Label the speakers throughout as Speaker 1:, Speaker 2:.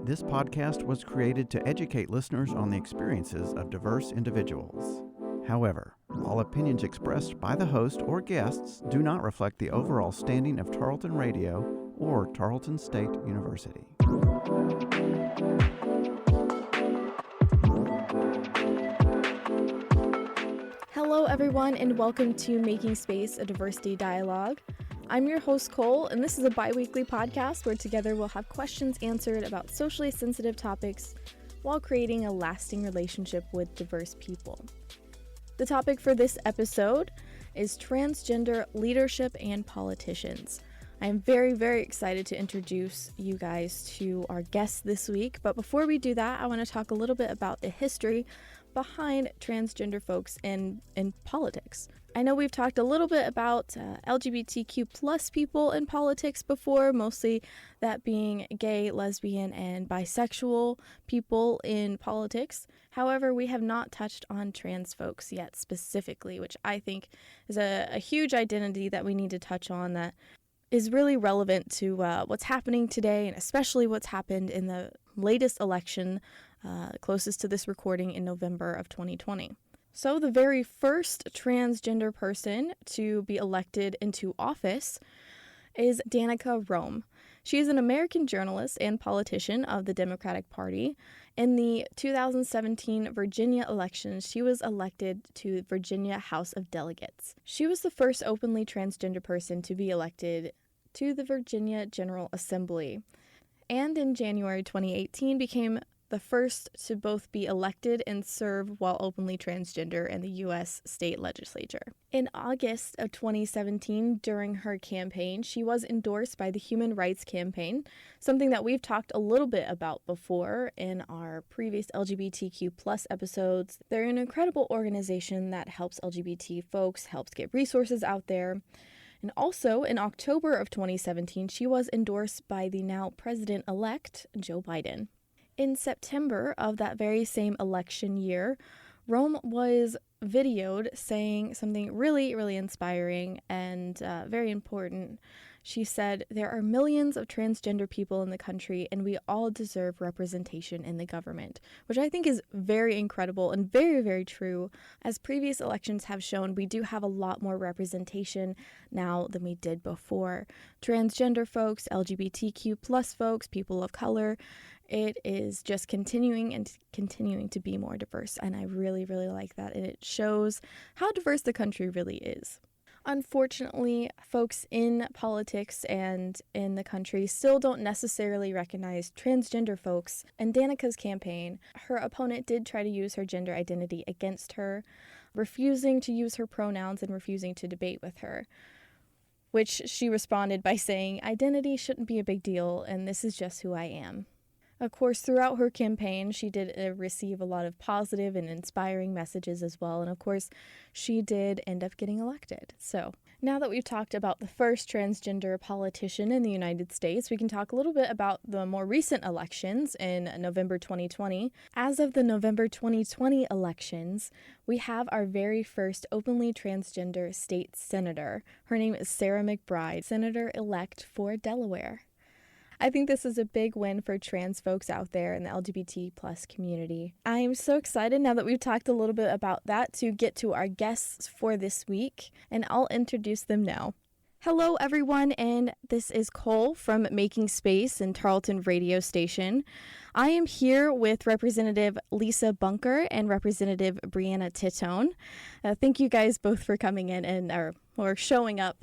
Speaker 1: This podcast was created to educate listeners on the experiences of diverse individuals. However, all opinions expressed by the host or guests do not reflect the overall standing of Tarleton Radio or Tarleton State University.
Speaker 2: Hello, everyone, and welcome to Making Space, a Diversity Dialogue. I'm your host, Cole, and this is a bi-weekly podcast where together we'll have questions answered about socially sensitive topics while creating a lasting relationship with diverse people. The topic for this episode is transgender leadership and politicians. I am very, very excited to introduce you guys to our guests this week, but before we do that, I want to talk a little bit about the history behind transgender folks in politics. I know we've talked a little bit about LGBTQ plus people in politics before, mostly that being gay, lesbian, and bisexual people in politics. However, we have not touched on trans folks yet specifically, which I think is a huge identity that we need to touch on that is really relevant to what's happening today, and especially what's happened in the latest election closest to this recording in November of 2020. So the very first transgender person to be elected into office is Danica Roem. She is an American journalist and politician of the Democratic Party. In the 2017 Virginia elections, she was elected to Virginia House of Delegates. She was the first openly transgender person to be elected to the Virginia General Assembly, and in January 2018 became the first to both be elected and serve while openly transgender in the U.S. state legislature. In August of 2017, during her campaign, she was endorsed by the Human Rights Campaign, something that we've talked a little bit about before in our previous LGBTQ plus episodes. They're an incredible organization that helps LGBT folks, helps get resources out there. And also, in October of 2017, she was endorsed by the now president-elect Joe Biden. In September of that very same election year, Roem was videoed saying something really, really inspiring and very important. She said, "There are millions of transgender people in the country, and we all deserve representation in the government," which I think is very incredible and very, very true. As previous elections have shown, we do have a lot more representation now than we did before. Transgender folks, LGBTQ plus folks, people of color, it is just continuing to be more diverse, and I really, really like that, and it shows how diverse the country really is. Unfortunately, folks in politics and in the country still don't necessarily recognize transgender folks. In Danica's campaign, her opponent did try to use her gender identity against her, refusing to use her pronouns and refusing to debate with her, which she responded by saying, "Identity shouldn't be a big deal, and this is just who I am." Of course, throughout her campaign, she did receive a lot of positive and inspiring messages as well. And of course, she did end up getting elected. So now that we've talked about the first transgender politician in the United States, we can talk a little bit about the more recent elections in November 2020. As of the November 2020 elections, we have our very first openly transgender state senator. Her name is Sarah McBride, senator-elect for Delaware. I think this is a big win for trans folks out there in the LGBT plus community. I am so excited now that we've talked a little bit about that to get to our guests for this week, and I'll introduce them now. Hello, everyone, and this is Cole from Making Space and Tarleton Radio Station. I am here with Representative Lisa Bunker and Representative Brianna Titone. Thank you guys both for coming in and or showing up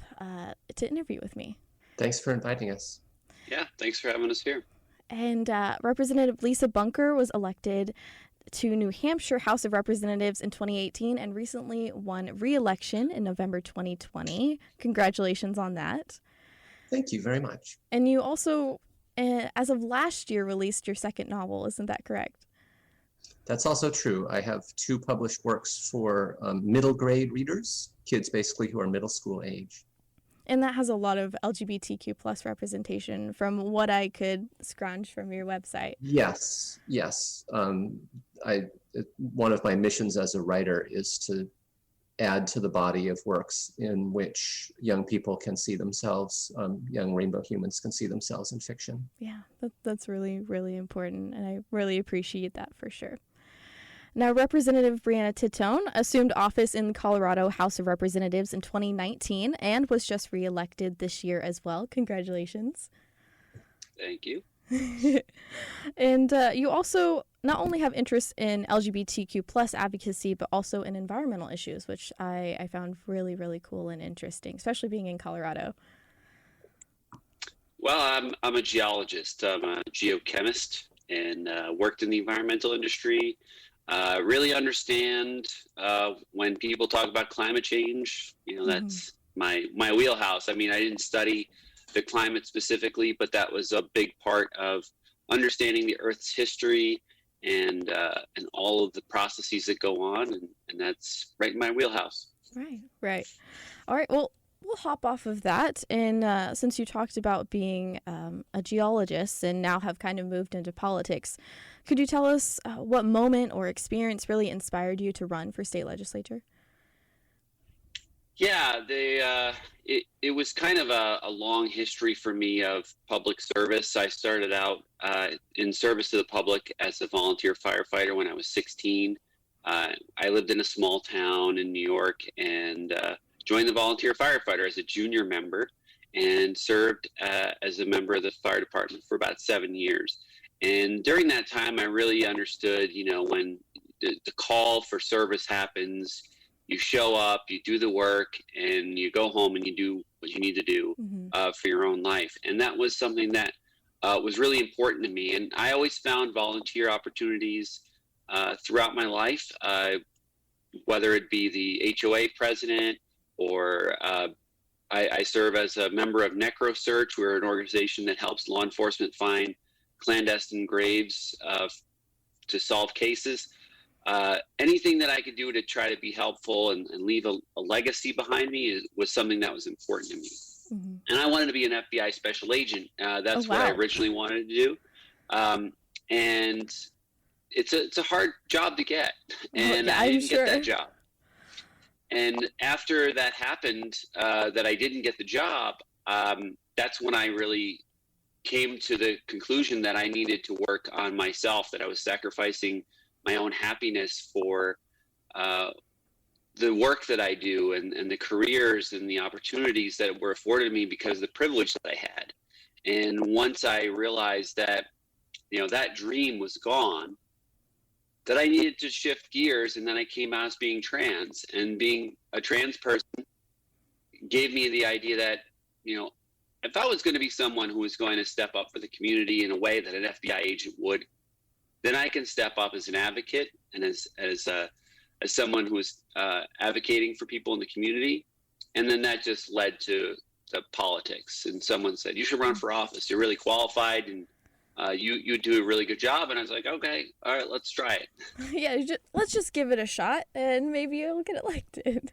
Speaker 2: to interview with me.
Speaker 3: Thanks for inviting us.
Speaker 4: Yeah, thanks for having us here.
Speaker 2: And Representative Lisa Bunker was elected to New Hampshire House of Representatives in 2018 and recently won re-election in November 2020. Congratulations on that.
Speaker 3: Thank you very much.
Speaker 2: And you also, as of last year, released your second novel. Isn't that correct?
Speaker 3: That's also true. I have 2 published works for middle grade readers, kids basically who are middle school age.
Speaker 2: And that has a lot of LGBTQ plus representation from what I could scrounge from your website.
Speaker 3: Yes. One of my missions as a writer is to add to the body of works in which young people can see themselves, young rainbow humans can see themselves in fiction.
Speaker 2: Yeah, that's really, really important, and I really appreciate that for sure. Now, Representative Brianna Titone assumed office in the Colorado House of Representatives in 2019 and was just reelected this year as well. Congratulations.
Speaker 4: Thank you.
Speaker 2: And you also not only have interest in LGBTQ plus advocacy, but also in environmental issues, which I found really, really cool and interesting, especially being in Colorado.
Speaker 4: Well, I'm a geologist. I'm a geochemist and worked in the environmental industry. Really understand when people talk about climate change. That's my wheelhouse. I mean, I didn't study the climate specifically, but that was a big part of understanding the Earth's history and all of the processes that go on, and that's right in my wheelhouse.
Speaker 2: Right. All right. Well, we'll hop off of that, and since you talked about being a geologist and now have kind of moved into politics, could you tell us what moment or experience really inspired you to run for state legislature?
Speaker 4: Yeah, it was kind of a long history for me of public service. I started out in service to the public as a volunteer firefighter when I was 16. I lived in a small town in New York and joined the volunteer firefighter as a junior member and served as a member of the fire department for about 7 years. And during that time, I really understood, when the call for service happens, you show up, you do the work, and you go home and you do what you need to do for your own life. And that was something that was really important to me. And I always found volunteer opportunities throughout my life, whether it be the HOA president or I serve as a member of NecroSearch. We're an organization that helps law enforcement find clandestine graves to solve cases. Anything that I could do to try to be helpful and leave a legacy behind me was something that was important to me. And I wanted to be an FBI special agent. That's what I originally wanted to do. And it's a hard job to get. And I didn't get that job. And after that happened, that I didn't get the job, that's when I really came to the conclusion that I needed to work on myself, that I was sacrificing my own happiness for the work that I do and the careers and the opportunities that were afforded me because of the privilege that I had. And once I realized that, that dream was gone, that I needed to shift gears, and then I came out as being trans, and being a trans person gave me the idea that, if I was going to be someone who was going to step up for the community in a way that an FBI agent would, then I can step up as an advocate and as someone who is advocating for people in the community. And then that just led to politics. And someone said, you should run for office. You're really qualified and you do a really good job. And I was like, okay, all right, let's try it.
Speaker 2: Yeah, let's just give it a shot and maybe you'll get elected.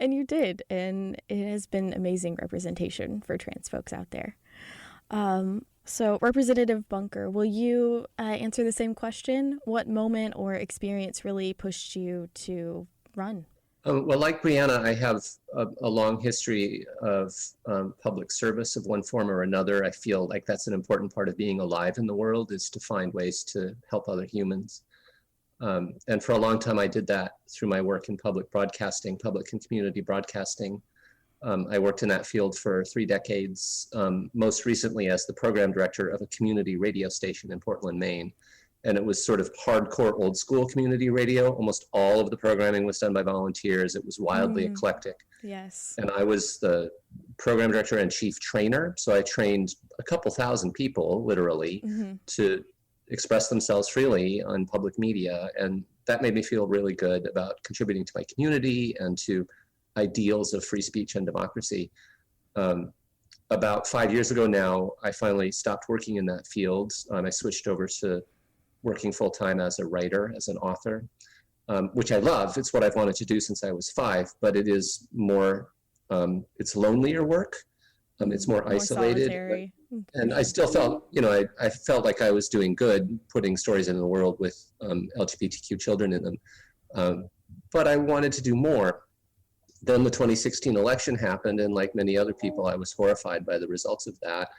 Speaker 2: And you did. And it has been amazing representation for trans folks out there. So Representative Bunker, will you answer the same question? What moment or experience really pushed you to run?
Speaker 3: Well, like Brianna, I have a long history of public service of one form or another. I feel like that's an important part of being alive in the world, is to find ways to help other humans. And for a long time, I did that through my work in public broadcasting, public and community broadcasting. I worked in that field for 3 decades, most recently as the program director of a community radio station in Portland, Maine. And it was sort of hardcore old school community radio. Almost all of the programming was done by volunteers. It was wildly eclectic.
Speaker 2: Yes.
Speaker 3: And I was the program director and chief trainer. So I trained a couple thousand people, literally, to express themselves freely on public media. And that made me feel really good about contributing to my community and to ideals of free speech and democracy. About 5 years ago now, I finally stopped working in that field. I switched over to working full-time as a writer, as an author, which I love. It's what I've wanted to do since I was 5, but it is more, it's lonelier work. It's more isolated.
Speaker 2: Solitary.
Speaker 3: And I still felt, I felt like I was doing good putting stories into the world with LGBTQ children in them. but I wanted to do more. Then the 2016 election happened, and like many other people, I was horrified by the results of that.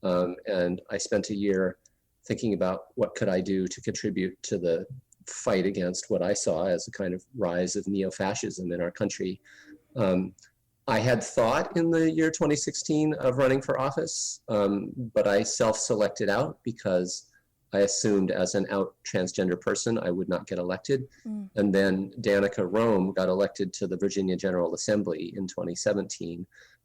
Speaker 3: And I spent a year thinking about what could I do to contribute to the fight against what I saw as a kind of rise of neo-fascism in our country. I had thought in the year 2016 of running for office, but I self-selected out because I assumed as an out transgender person, I would not get elected. And then Danica Roem got elected to the Virginia General Assembly in 2017.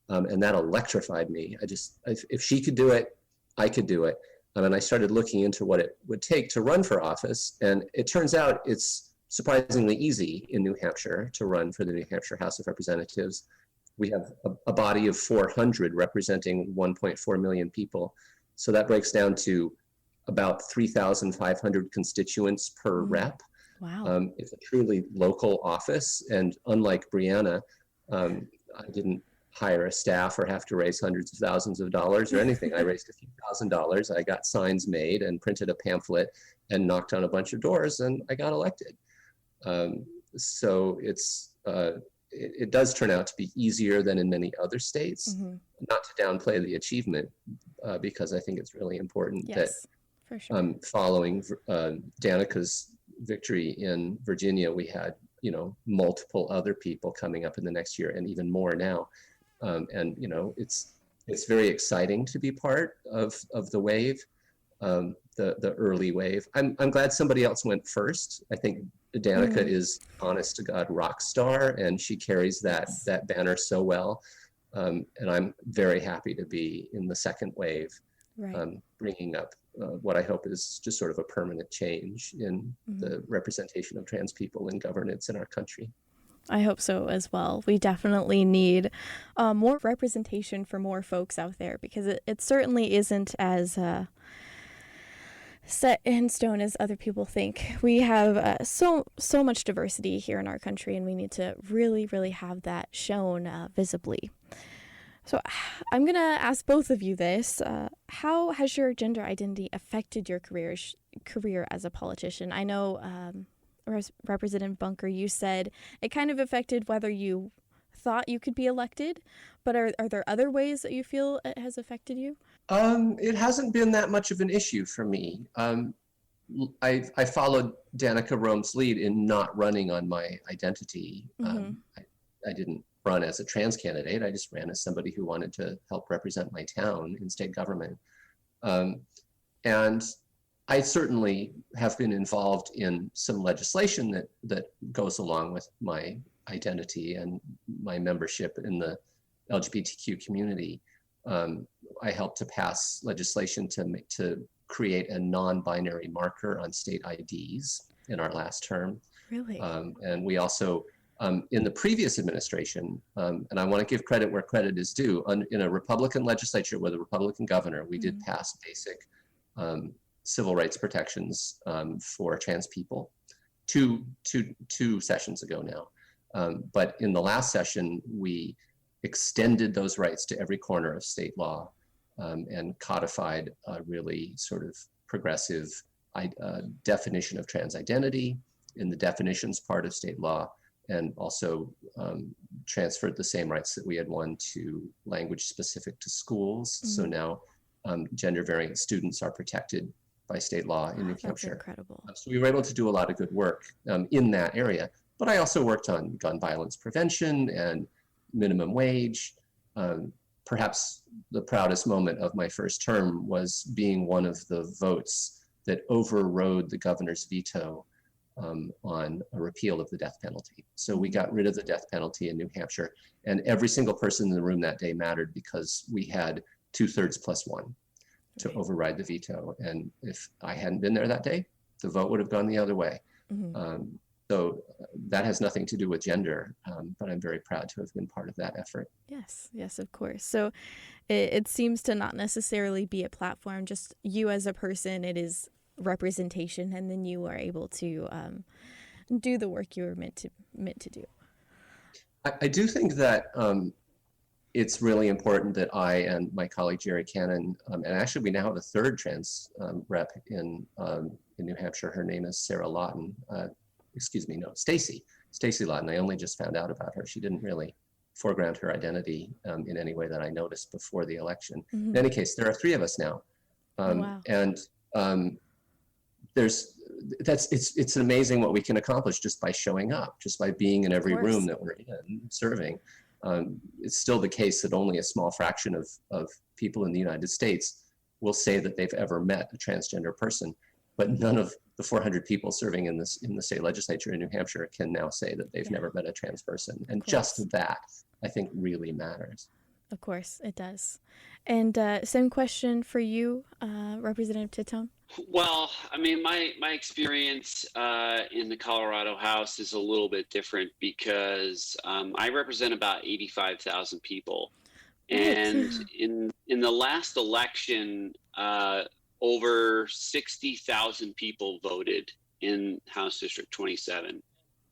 Speaker 3: And that electrified me. If she could do it, I could do it. And I started looking into what it would take to run for office. And it turns out it's surprisingly easy in New Hampshire to run for the New Hampshire House of Representatives. We have a body of 400 representing 1.4 million people. So that breaks down to about 3,500 constituents per rep.
Speaker 2: Wow.
Speaker 3: It's a truly local office. And unlike Brianna, I didn't hire a staff or have to raise hundreds of thousands of dollars or anything. I raised a few $1,000s. I got signs made and printed a pamphlet and knocked on a bunch of doors, and I got elected. So it does turn out to be easier than in many other states. Not to downplay the achievement, because I think it's really important that
Speaker 2: for sure.
Speaker 3: Following Danica's victory in Virginia, we had multiple other people coming up in the next year, and even more now. And it's very exciting to be part of the wave, the early wave. I'm glad somebody else went first. I think Danica is honest to God rock star, and she carries that banner so well. And I'm very happy to be in the second wave, bringing up what I hope is just sort of a permanent change in the representation of trans people in governance in our country.
Speaker 2: I hope so as well. We definitely need more representation for more folks out there, because it certainly isn't as set in stone as other people think. We have so much diversity here in our country, and we need to really, really have that shown visibly. So I'm going to ask both of you this. How has your gender identity affected your career as a politician? I know, Representative Bunker, you said it kind of affected whether you thought you could be elected, but are there other ways that you feel it has affected you?
Speaker 3: It hasn't been that much of an issue for me. I followed Danica Roem's lead in not running on my identity. I didn't run as a trans candidate. I just ran as somebody who wanted to help represent my town in state government. And I certainly have been involved in some legislation that goes along with my identity and my membership in the LGBTQ community. I helped to pass legislation to create a non-binary marker on state IDs in our last term.
Speaker 2: Really?
Speaker 3: And we also, in the previous administration, and I want to give credit where credit is due, in a Republican legislature with a Republican governor, we did pass basic civil rights protections for trans people two sessions ago now. But in the last session, we extended those rights to every corner of state law and codified a really sort of progressive definition of trans identity in the definitions part of state law, and also transferred the same rights that we had won to language specific to schools. So now gender variant students are protected by state law in New Hampshire.
Speaker 2: That's incredible.
Speaker 3: So we were able to do a lot of good work in that area. But I also worked on gun violence prevention and minimum wage. Perhaps the proudest moment of my first term was being one of the votes that overrode the governor's veto on a repeal of the death penalty. So we got rid of the death penalty in New Hampshire, and every single person in the room that day mattered because we had 2/3 plus 1 to override the veto. And if I hadn't been there that day, the vote would have gone the other way. So that has nothing to do with gender, but I'm very proud to have been part of that effort.
Speaker 2: Yes, of course. So it seems to not necessarily be a platform, just you as a person, it is representation, and then you are able to do the work you were meant to do.
Speaker 3: I do think that it's really important that I and my colleague Jerry Cannon, and actually we now have a third trans rep in New Hampshire. Her name is Sarah Lawton. Stacy Stacey Lawton. I only just found out about her. She didn't really foreground her identity in any way that I noticed before the election.
Speaker 2: Mm-hmm.
Speaker 3: In any case, there are 3 of us now.
Speaker 2: Wow.
Speaker 3: And it's amazing what we can accomplish just by showing up, just by being in every room that we're in serving. It's still the case that only a small fraction of people in the United States will say that they've ever met a transgender person, but none of the 400 people serving in the state legislature in New Hampshire can now say that they've never met a trans person. And just that, I think, really matters.
Speaker 2: Of course, it does. And same question for you, Representative Titone.
Speaker 4: Well, I mean, my experience in the Colorado House is a little bit different because I represent about 85,000 people. And in the last election, over 60,000 people voted in House District 27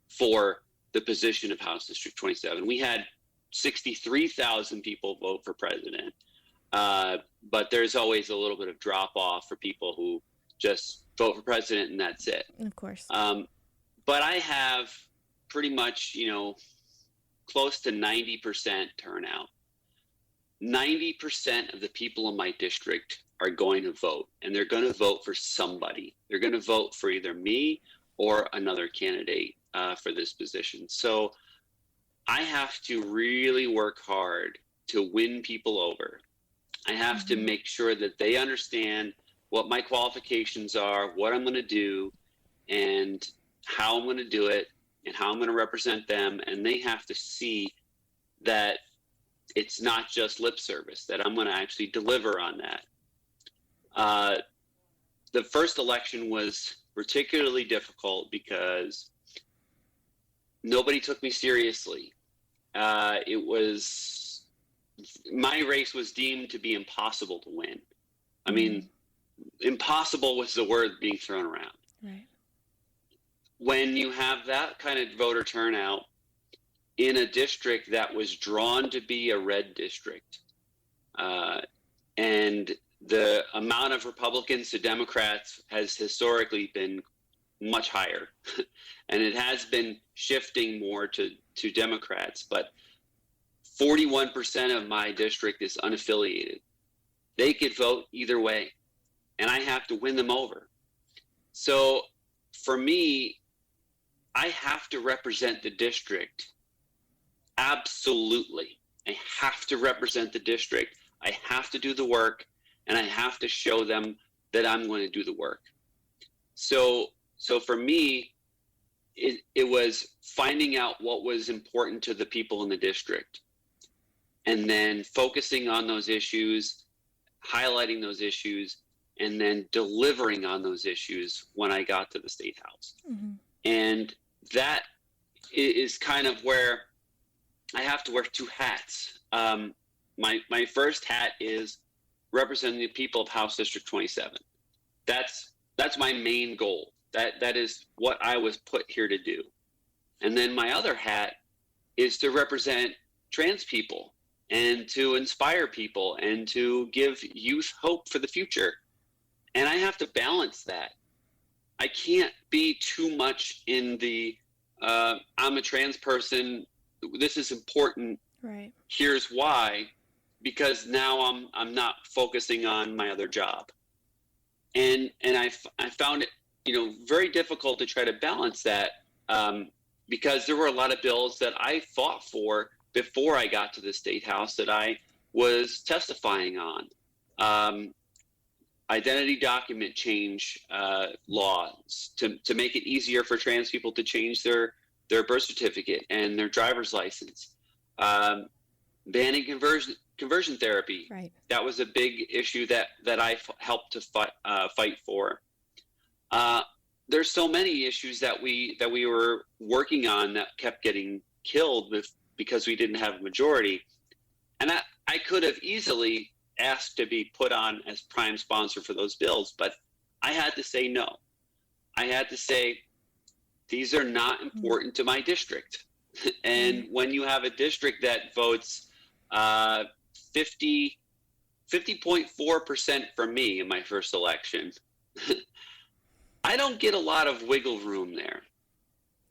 Speaker 4: for the position of House District 27. We had 63,000 people vote for president. But there's always a little bit of drop off for people who just vote for president and that's it.
Speaker 2: Of course.
Speaker 4: But I have pretty much, close to 90% turnout. 90% of the people in my district are going to vote, and they're going to vote for somebody. They're going to vote for either me or another candidate for this position. So I have to really work hard to win people over. I have to make sure that they understand what my qualifications are, what I'm going to do, and how I'm going to do it, and how I'm going to represent them. And they have to see that it's not just lip service, that I'm going to actually deliver on that. The first election was particularly difficult because nobody took me seriously. My race was deemed to be impossible to win. I mean, impossible was the word being thrown around.
Speaker 2: Right.
Speaker 4: When you have that kind of voter turnout in a district that was drawn to be a red district, and the amount of Republicans to Democrats has historically been much higher, and it has been shifting more to Democrats, but 41% of my district is unaffiliated. They could vote either way, and I have to win them over. So for me, I have to represent the district. Absolutely. I have to represent the district. I have to do the work, and I have to show them that I'm going to do the work. So for me, it was finding out what was important to the people in the district, and then focusing on those issues, highlighting those issues, and then delivering on those issues when I got to the State House. Mm-hmm. And that is kind of where I have to wear 2 hats. My first hat is representing the people of House District 27. That's my main goal. That is what I was put here to do. And then my other hat is to represent trans people and to inspire people and to give youth hope for the future. And I have to balance that. I can't be too much in the I'm a trans person, this is important,
Speaker 2: right?
Speaker 4: Here's why, because now I'm not focusing on my other job. And I found it, very difficult to try to balance that because there were a lot of bills that I fought for before I got to the State House that I was testifying on. Identity document change laws to make it easier for trans people to change their birth certificate and their driver's license. Banning conversion therapy.
Speaker 2: Right.
Speaker 4: That was a big issue that I helped to fight for. There's so many issues that we were working on that kept getting killed because we didn't have a majority. And I could have easily asked to be put on as prime sponsor for those bills, but I had to say no. I had to say, these are not important to my district. And when you have a district that votes 50.4% for me in my first election, I don't get a lot of wiggle room there.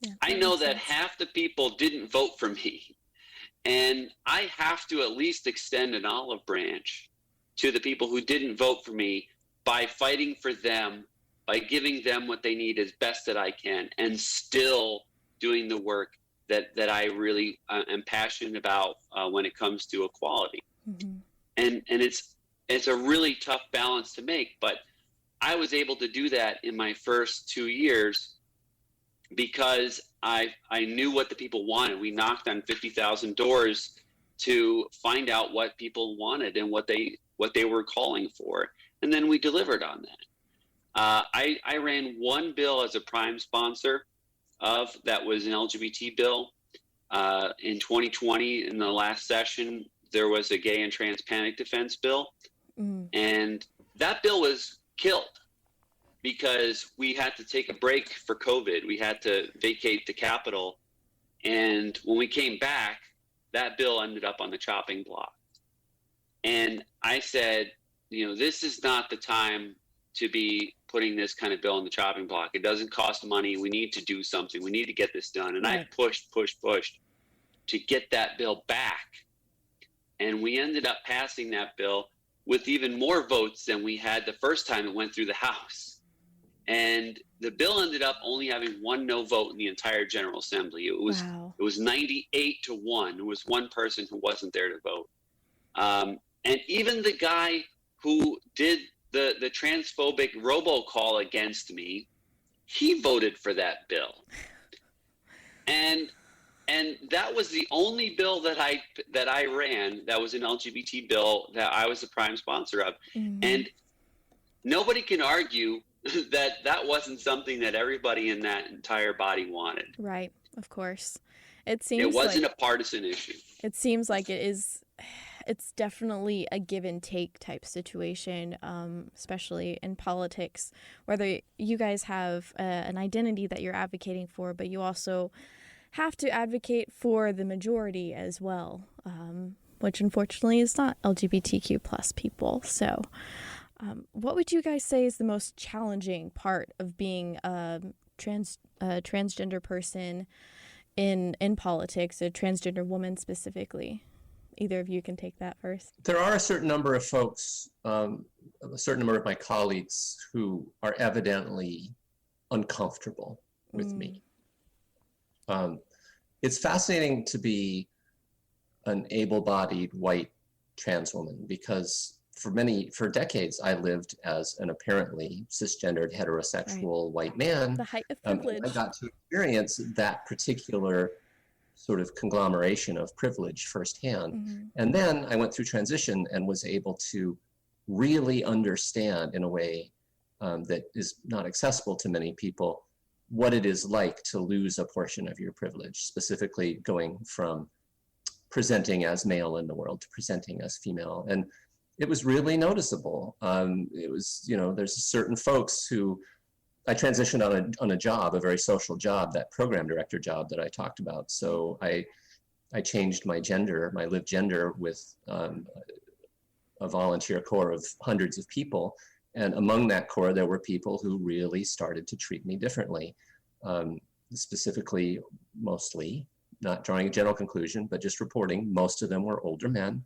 Speaker 2: Yeah,
Speaker 4: I know that half the people didn't vote for me. And I have to at least extend an olive branch to the people who didn't vote for me by fighting for them, by giving them what they need as best that I can, and still doing the work that I really am passionate about when it comes to equality.
Speaker 2: Mm-hmm.
Speaker 4: And it's a really tough balance to make, but I was able to do that in my first 2 years because I knew what the people wanted. We knocked on 50,000 doors to find out what people wanted and what they were calling for, and then we delivered on that. I ran one bill as a prime sponsor of that was an LGBT bill. In 2020, in the last session, there was a gay and trans panic defense bill, and that bill was killed because we had to take a break for COVID. We had to vacate the Capitol. And when we came back, that bill ended up on the chopping block. And I said, this is not the time to be putting this kind of bill on the chopping block. It doesn't cost money. We need to do something. We need to get this done. And I pushed to get that bill back. And we ended up passing that bill with even more votes than we had the first time it went through the House. And the bill ended up only having one no vote in the entire General Assembly. It was 98-1. There was one person who wasn't there to vote. And even the guy who did the transphobic robocall against me, he voted for that bill. And that was the only bill that I ran that was an LGBT bill that I was the prime sponsor of. Mm-hmm. And nobody can argue that wasn't something that everybody in that entire body wanted.
Speaker 2: Right, of course. It
Speaker 4: wasn't a partisan issue.
Speaker 2: It seems like it's definitely a give and take type situation, especially in politics, whether you guys have an identity that you're advocating for, but you also have to advocate for the majority as well, which unfortunately is not LGBTQ plus people. So what would you guys say is the most challenging part of being a transgender person in politics, a transgender woman specifically? Either of you can take that first.
Speaker 3: There are a certain number of folks, a certain number of my colleagues who are evidently uncomfortable with me. It's fascinating to be an able-bodied white trans woman because for decades I lived as an apparently cisgendered heterosexual white man.
Speaker 2: The height of privilege.
Speaker 3: I got to experience that particular sort of conglomeration of privilege firsthand. Mm-hmm. And then I went through transition and was able to really understand in a way that is not accessible to many people what it is like to lose a portion of your privilege, specifically going from presenting as male in the world to presenting as female. And it was really noticeable. It was, there's certain folks who I transitioned on a job, a very social job, that program director job that I talked about. So I changed my gender, my lived gender with a volunteer corps of hundreds of people. And among that corps, there were people who really started to treat me differently. Specifically, mostly, not drawing a general conclusion, but just reporting, most of them were older men.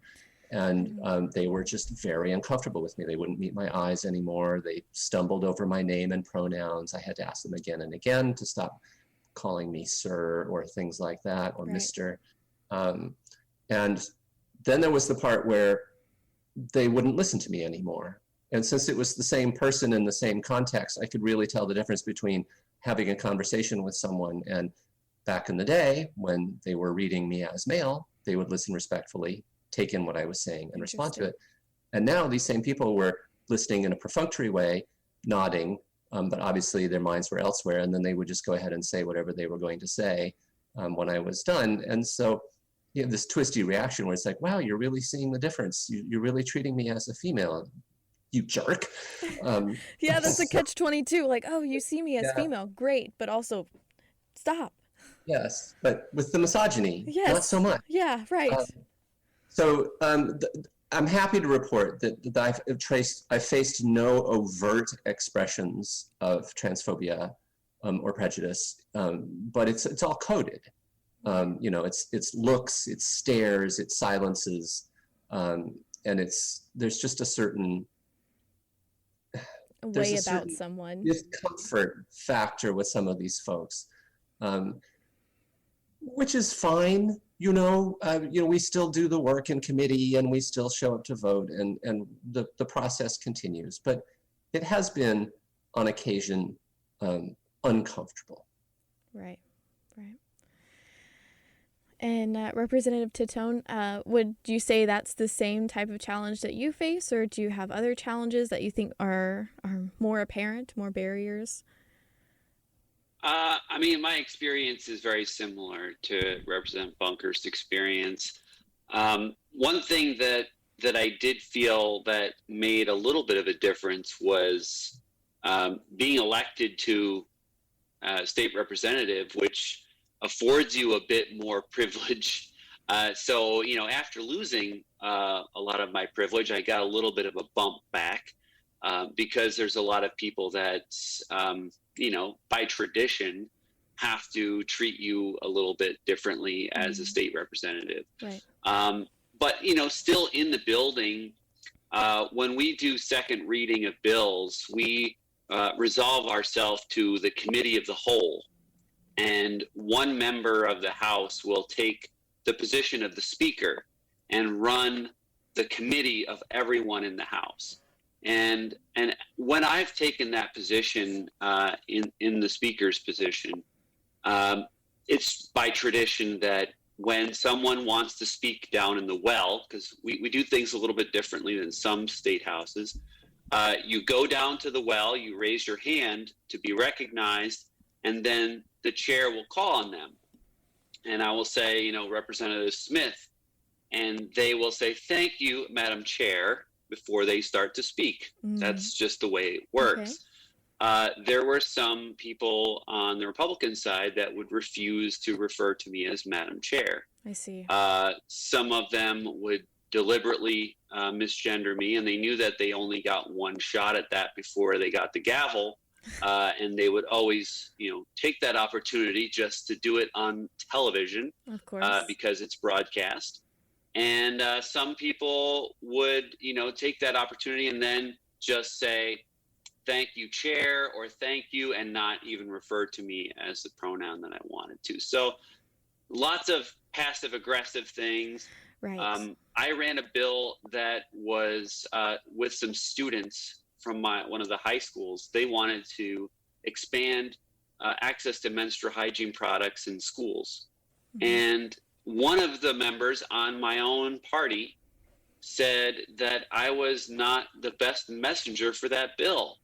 Speaker 3: And they were just very uncomfortable with me. They wouldn't meet my eyes anymore. They stumbled over my name and pronouns. I had to ask them again and again to stop calling me sir or things like that, or Mr. And then there was the part where they wouldn't listen to me anymore. And since it was the same person in the same context, I could really tell the difference between having a conversation with someone and back in the day when they were reading me as male, they would listen respectfully, take in what I was saying and respond to it. And now these same people were listening in a perfunctory way, nodding, but obviously their minds were elsewhere. And then they would just go ahead and say whatever they were going to say when I was done. And so this twisty reaction where it's like, wow, you're really seeing the difference. You're really treating me as a female. You jerk.
Speaker 2: Yeah, that's a catch-22. Like, oh, you see me as female. Great. But also, stop.
Speaker 3: Yes. But with the misogyny, not so much.
Speaker 2: Yeah, right.
Speaker 3: So I'm happy to report that I've faced no overt expressions of transphobia or prejudice, but it's all coded. It's looks, it's stares, it's silences, and there's just a certain
Speaker 2: way about someone.
Speaker 3: Discomfort factor with some of these folks, which is fine. We still do the work in committee and we still show up to vote, and the process continues. But it has been on occasion uncomfortable.
Speaker 2: Right. And Representative Titone, would you say that's the same type of challenge that you face, or do you have other challenges that you think are more apparent, more barriers?
Speaker 4: My experience is very similar to Representative Bunker's experience. One thing that I did feel that made a little bit of a difference was being elected to state representative, which affords you a bit more privilege. So after losing a lot of my privilege, I got a little bit of a bump back because there's a lot of people that, by tradition, have to treat you a little bit differently as a state representative.
Speaker 2: Right.
Speaker 4: But still in the building, when we do second reading of bills, we resolve ourselves to the committee of the whole. And one member of the House will take the position of the Speaker and run the committee of everyone in the House. And when I've taken that position in the Speaker's position, it's by tradition that when someone wants to speak down in the well, because we do things a little bit differently than some state houses, you go down to the well, you raise your hand to be recognized, and then the chair will call on them. And I will say, Representative Smith, and they will say, "Thank you, Madam Chair," before they start to speak. That's just the way it works. Okay. There were some people on the Republican side that would refuse to refer to me as Madam Chair.
Speaker 2: I see.
Speaker 4: Some of them would deliberately misgender me, and they knew that they only got one shot at that before they got the gavel. And they would always, take that opportunity just to do it on television,
Speaker 2: of course,
Speaker 4: because it's broadcast. And some people would, take that opportunity and then just say, "Thank you, Chair," or "Thank you," and not even refer to me as the pronoun that I wanted to. So lots of passive aggressive things.
Speaker 2: Right.
Speaker 4: I ran a bill that was with some students from one of the high schools. They wanted to expand access to menstrual hygiene products in schools. And one of the members on my own party said that I was not the best messenger for that bill.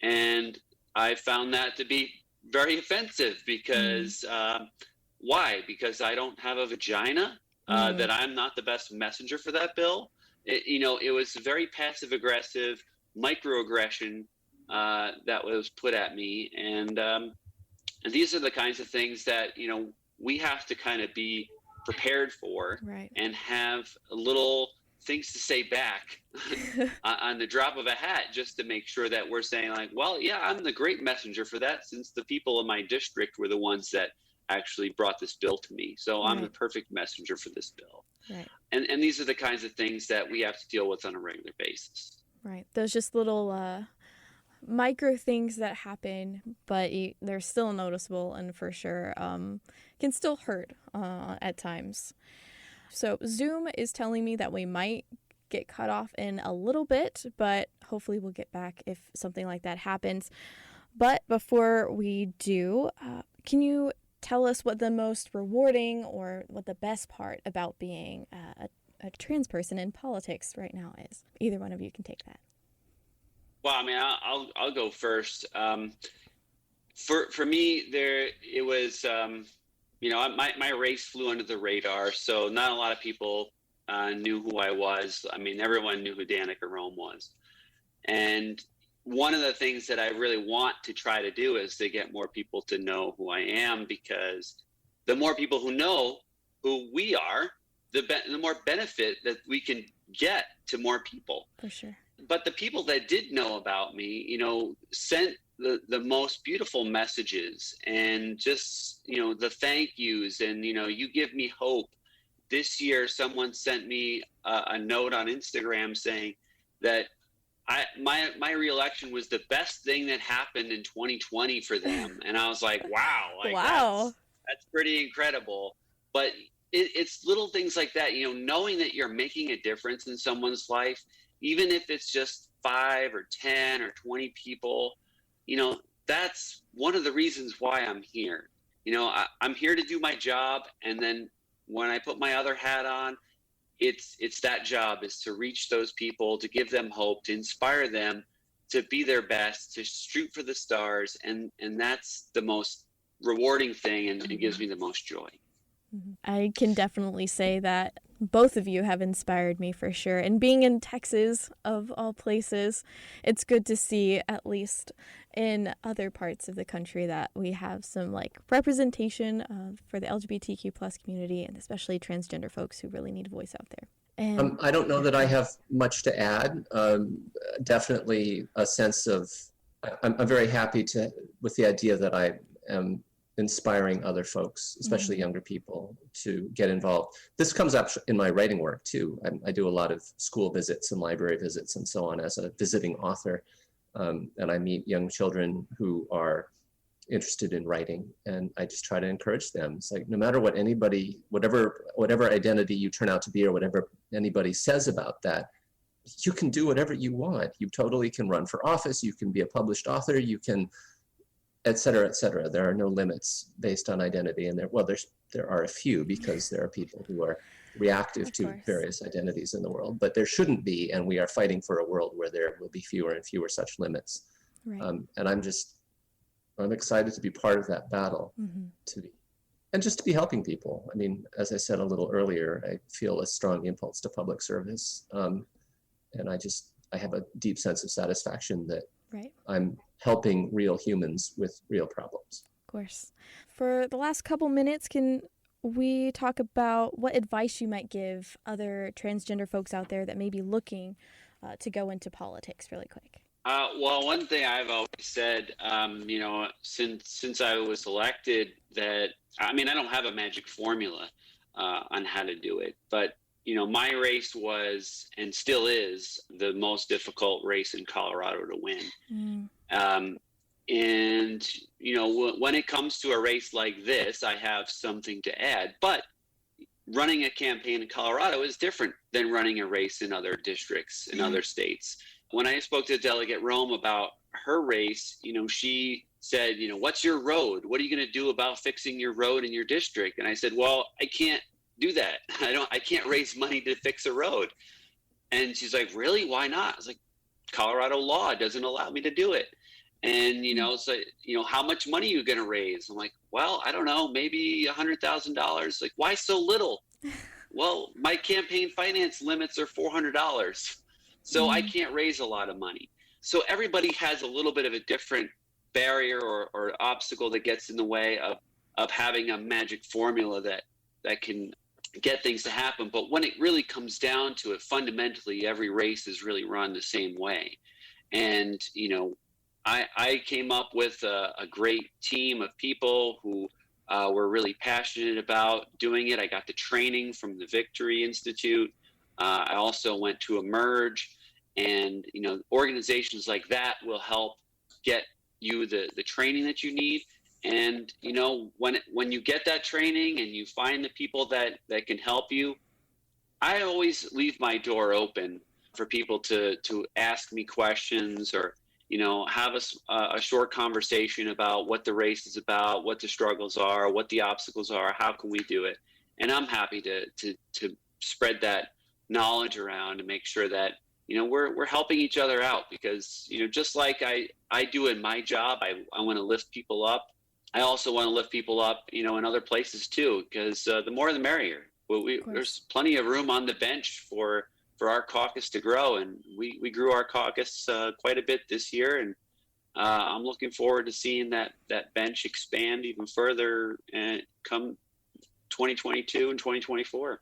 Speaker 4: And I found that to be very offensive because why? Because I don't have a vagina, that I'm not the best messenger for that bill. It was very passive aggressive, microaggression that was put at me, and these are the kinds of things that we have to kind of be prepared for,
Speaker 2: right,
Speaker 4: and have little things to say back on the drop of a hat, just to make sure that we're saying like, well, yeah, I'm the great messenger for that, since the people in my district were the ones that actually brought this bill to me, so I'm the perfect messenger for this bill.
Speaker 2: Right.
Speaker 4: And these are the kinds of things that we have to deal with on a regular basis.
Speaker 2: Right. Those just little micro things that happen, but they're still noticeable and for sure can still hurt at times. So Zoom is telling me that we might get cut off in a little bit, but hopefully we'll get back if something like that happens. But before we do, can you tell us what the most rewarding or what the best part about being a trans person in politics right now is? Either one of you can take that.
Speaker 4: Well, I'll go first. For me, it was my race flew under the radar, so not a lot of people knew who I was. Everyone knew who Danica Rome was, and one of the things that I really want to try to do is to get more people to know who I am, because the more people who know who we are, the more benefit that we can get to more people.
Speaker 2: For sure.
Speaker 4: But the people that did know about me, sent the most beautiful messages, and just, the thank yous, and, you give me hope. This year, someone sent me a note on Instagram saying that my reelection was the best thing that happened in 2020 for them. And I was like, wow,
Speaker 2: wow.
Speaker 4: That's pretty incredible. But it's little things like that, knowing that you're making a difference in someone's life, even if it's just 5 or 10 or 20 people, that's one of the reasons why I'm here. I'm here to do my job. And then when I put my other hat on, it's that job is to reach those people, to give them hope, to inspire them to be their best, to shoot for the stars. And that's the most rewarding thing, and it gives me the most joy.
Speaker 2: I can definitely say that both of you have inspired me for sure. And being in Texas, of all places, it's good to see, at least in other parts of the country, that we have some representation for the LGBTQ plus community, and especially transgender folks who really need a voice out there. And
Speaker 3: I don't know that I have much to add. Definitely a sense of, I'm very happy with the idea that I am inspiring other folks, especially younger people, to get involved. This comes up in my writing work too. I do a lot of school visits and library visits and so on as a visiting author. And I meet young children who are interested in writing, and I just try to encourage them. It's like, no matter what anybody, whatever identity you turn out to be, or whatever anybody says about that, you can do whatever you want. You totally can run for office. You can be a published author. You can, et cetera, et cetera. There are no limits based on identity. And there are a few, because there are people who are reactive to various identities in the world, but there shouldn't be. And we are fighting for a world where there will be fewer and fewer such limits.
Speaker 2: Right.
Speaker 3: And I'm excited to be part of that battle, and just to be helping people. I mean, as I said a little earlier, I feel a strong impulse to public service. And I have a deep sense of satisfaction that I'm helping real humans with real problems.
Speaker 2: Of course. For the last couple minutes, can we talk about what advice you might give other transgender folks out there that may be looking to go into politics really quick?
Speaker 4: Well, one thing I've always said, since I was elected, that, I don't have a magic formula on how to do it, but, my race was, and still is, the most difficult race in Colorado to win. And, when it comes to a race like this, I have something to add, but running a campaign in Colorado is different than running a race in other districts, in other states. When I spoke to Delegate Rome about her race, she said, what's your road? What are you going to do about fixing your road in your district? And I said, well, I can't do that. I can't raise money to fix a road. And she's like, really? Why not? I was like, Colorado law doesn't allow me to do it. And, so, how much money are you going to raise? I'm like, well, I don't know, maybe $100,000. Like, why so little? Well, my campaign finance limits are $400. So I can't raise a lot of money. So everybody has a little bit of a different barrier or obstacle that gets in the way of having a magic formula that can get things to happen. But when it really comes down to it, fundamentally, every race is really run the same way. And, I came up with a great team of people who were really passionate about doing it. I got the training from the Victory Institute. I also went to Emerge, and organizations like that will help get you the training that you need. And when you get that training and you find the people that can help you, I always leave my door open for people to ask me questions, or have a short conversation about what the race is about, what the struggles are, what the obstacles are, how can we do it. And I'm happy to spread that knowledge around and make sure that we're helping each other out, because just like I do in my job, I want to lift people up. I also want to lift people up in other places too, because the more the merrier. There's plenty of room on the bench for our caucus to grow, and we grew our caucus quite a bit this year, and I'm looking forward to seeing that bench expand even further and come 2022 and 2024.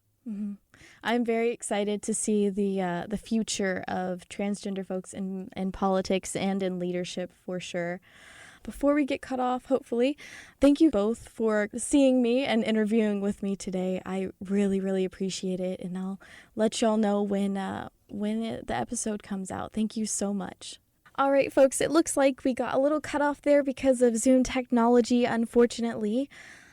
Speaker 2: I'm very excited to see the future of transgender folks in politics and in leadership for sure. Before we get cut off, hopefully, thank you both for seeing me and interviewing with me today. I really, really appreciate it, and I'll let y'all know when the episode comes out. Thank you so much. All right, folks, it looks like we got a little cut off there because of Zoom technology, unfortunately.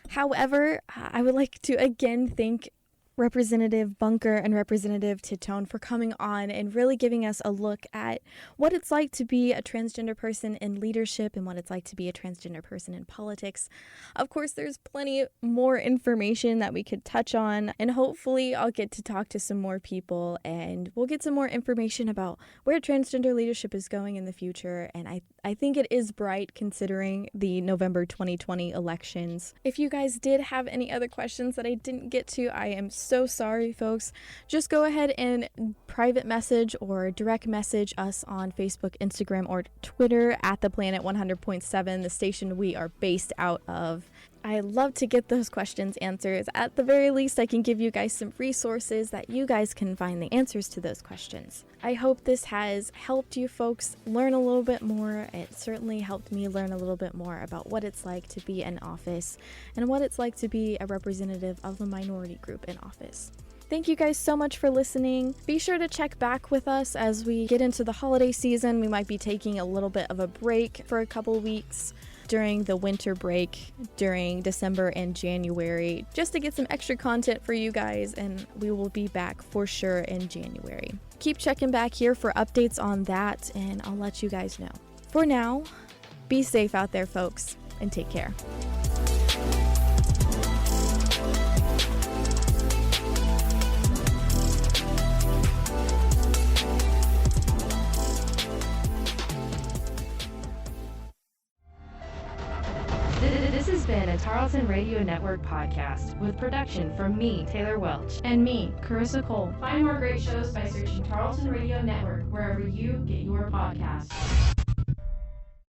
Speaker 2: However, I would like to again thank Representative Bunker and Representative Titone for coming on and really giving us a look at what it's like to be a transgender person in leadership and what it's like to be a transgender person in politics. Of course, there's plenty more information that we could touch on, and hopefully I'll get to talk to some more people and we'll get some more information about where transgender leadership is going in the future, and I think it is bright considering the November 2020 elections. If you guys did have any other questions that I didn't get to, I am so sorry, folks. Just go ahead and private message or direct message us on Facebook, Instagram, or Twitter at the Planet 100.7, the station we are based out of. I love to get those questions answered. At the very least, I can give you guys some resources that you guys can find the answers to those questions. I hope this has helped you folks learn a little bit more. It certainly helped me learn a little bit more about what it's like to be in office and what it's like to be a representative of the minority group in office. Thank you guys so much for listening. Be sure to check back with us as we get into the holiday season. We might be taking a little bit of a break for a couple weeks during the winter break during December and January, just to get some extra content for you guys, and we will be back for sure in January. Keep checking back here for updates on that, and I'll let you guys know. For now, be safe out there, folks, and take care.
Speaker 5: This has been a Tarleton Radio Network podcast with production from me, Taylor Welch, and me, Carissa Cole. Find more great shows by searching Tarleton Radio Network wherever you get your podcasts.